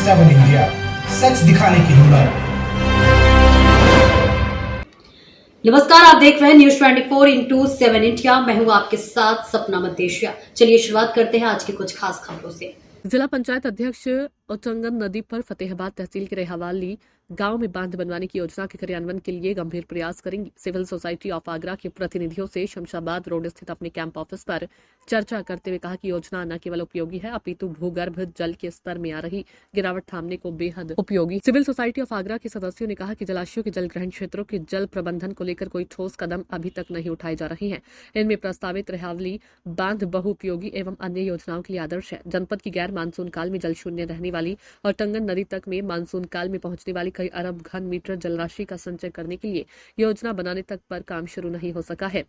7 India, सच दिखाने की हिम्मत। नमस्कार, आप देख रहे हैं न्यूज 24/7 इंडिया। मैं हूं आपके साथ सपना मदेशिया। चलिए शुरुआत करते हैं आज की कुछ खास खबरों से। जिला पंचायत अध्यक्ष उटंगन नदी पर फतेहाबाद तहसील के रेहावाली गांव में बांध बनवाने की योजना के क्रियान्वयन के लिए गंभीर प्रयास करेंगी। सिविल सोसाइटी ऑफ आगरा के प्रतिनिधियों से शमशाबाद रोड स्थित अपने कैंप ऑफिस पर चर्चा करते हुए कहा कि योजना न केवल उपयोगी है अपितु भूगर्भ जल के स्तर में आ रही गिरावट थामने को बेहद उपयोगी। सिविल सोसाइटी ऑफ आगरा के सदस्यों ने कहा कि जलाशयों के जल ग्रहण क्षेत्रों के जल प्रबंधन को लेकर कोई ठोस कदम अभी तक नहीं उठाए जा रहे हैं। इनमें प्रस्तावित रेहावली बांध बहुउपयोगी एवं अन्य योजनाओं के लिए आदर्श है। जनपद की गैर मानसून काल में जल शून्य रहने वाली और टंगन नदी तक में मानसून काल में पहुंचने वाली कई अरब घन मीटर जलराशि का संचय करने के लिए योजना बनाने तक पर काम शुरू नहीं हो सका है।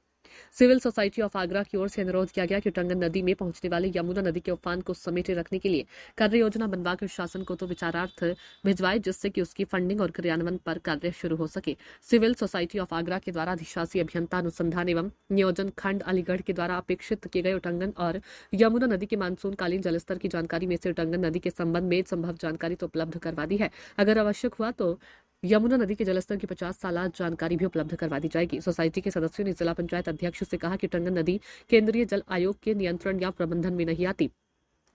सिविल सोसाइटी ऑफ आगरा की ओर से अनुरोध किया गया कि टंगन नदी में पहुंचने वाले यमुना नदी के उफान को समेटे रखने के लिए कार्य योजना बनवाकर शासन को तो विचारार्थ भिजवाए, जिससे कि उसकी फंडिंग और क्रियान्वयन पर कार्य शुरू हो सके। सिविल सोसाइटी ऑफ आगरा के द्वारा अधिशासी अभियंता अनुसंधान एवं नियोजन खंड अलीगढ़ के द्वारा अपेक्षित किए गए उटंगन और यमुना नदी के मानसून कालीन जलस्तर की जानकारी में से उटंगन नदी के संबंध में संभव जानकारी तो उपलब्ध करवा दी है। अगर आवश्यक हुआ तो यमुना नदी के जलस्तर की 50 साल जानकारी भी उपलब्ध करवा दी जाएगी। सोसाइटी के सदस्यों ने जिला पंचायत अध्यक्ष से कहा कि टंगन नदी केंद्रीय जल आयोग के नियंत्रण या प्रबंधन में नहीं आती।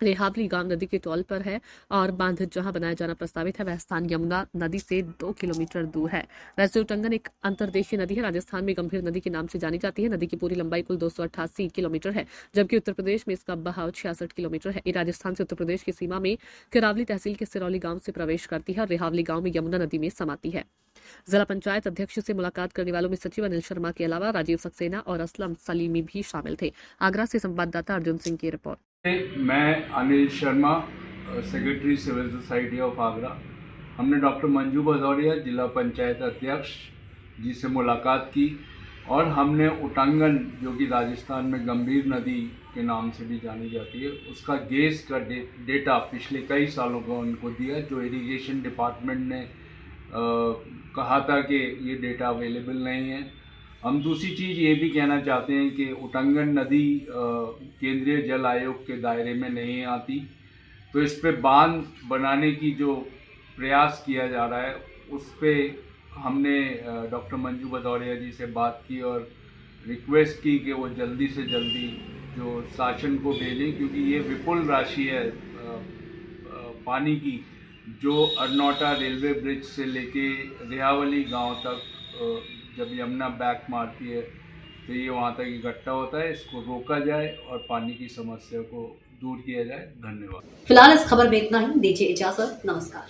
रेहावली गांव नदी के तौल पर है और बांध जहां बनाया जाना प्रस्तावित है वह स्थान यमुना नदी से 2 किलोमीटर दूर है। वैसे उटंगन एक अंतर्देशीय नदी है। राजस्थान में गंभीर नदी के नाम से जानी जाती है। नदी की पूरी लंबाई कुल 288 किलोमीटर है, जबकि उत्तर प्रदेश में इसका बहाव 66 किलोमीटर है। ये राजस्थान से उत्तर प्रदेश की सीमा में किरावली तहसील के सिरौली गांव से प्रवेश करती है और रेहावली गांव में यमुना नदी में समाती है। जिला पंचायत अध्यक्ष से मुलाकात करने वालों में सचिव अनिल शर्मा के अलावा राजीव सक्सेना और असलम सलीमी भी शामिल थे। आगरा से संवाददाता अर्जुन सिंह की रिपोर्ट। मैं Anil Sharma, secretary civil society of Agra. हमने डॉक्टर मंजू भदौरिया, जिला पंचायत अध्यक्ष जी से मुलाकात की और हमने उटंगन, जो कि राजस्थान में गंभीर नदी के नाम से भी जानी जाती है, उसका गेज का डेटा पिछले कई सालों का उनको दिया, जो इरिगेशन डिपार्टमेंट ने कहा था कि ये डेटा अवेलेबल नहीं है। हम दूसरी चीज़ ये भी कहना चाहते हैं कि उटंगन नदी केंद्रीय जल आयोग के दायरे में नहीं आती, तो इस पे बांध बनाने की जो प्रयास किया जा रहा है उस पे हमने डॉक्टर मंजू भदौरिया जी से बात की और रिक्वेस्ट की कि वो जल्दी से जल्दी जो शासन को भेजें, क्योंकि ये विपुल राशि है पानी की, जो अरनौटा रेलवे ब्रिज से लेके रेहावली गांव तक जब यमुना बैक मारती है तो ये वहाँ तक इकट्ठा होता है। इसको रोका जाए और पानी की समस्या को दूर किया जाए। धन्यवाद। फिलहाल इस खबर में इतना ही। दीजिए इजाजत। नमस्कार।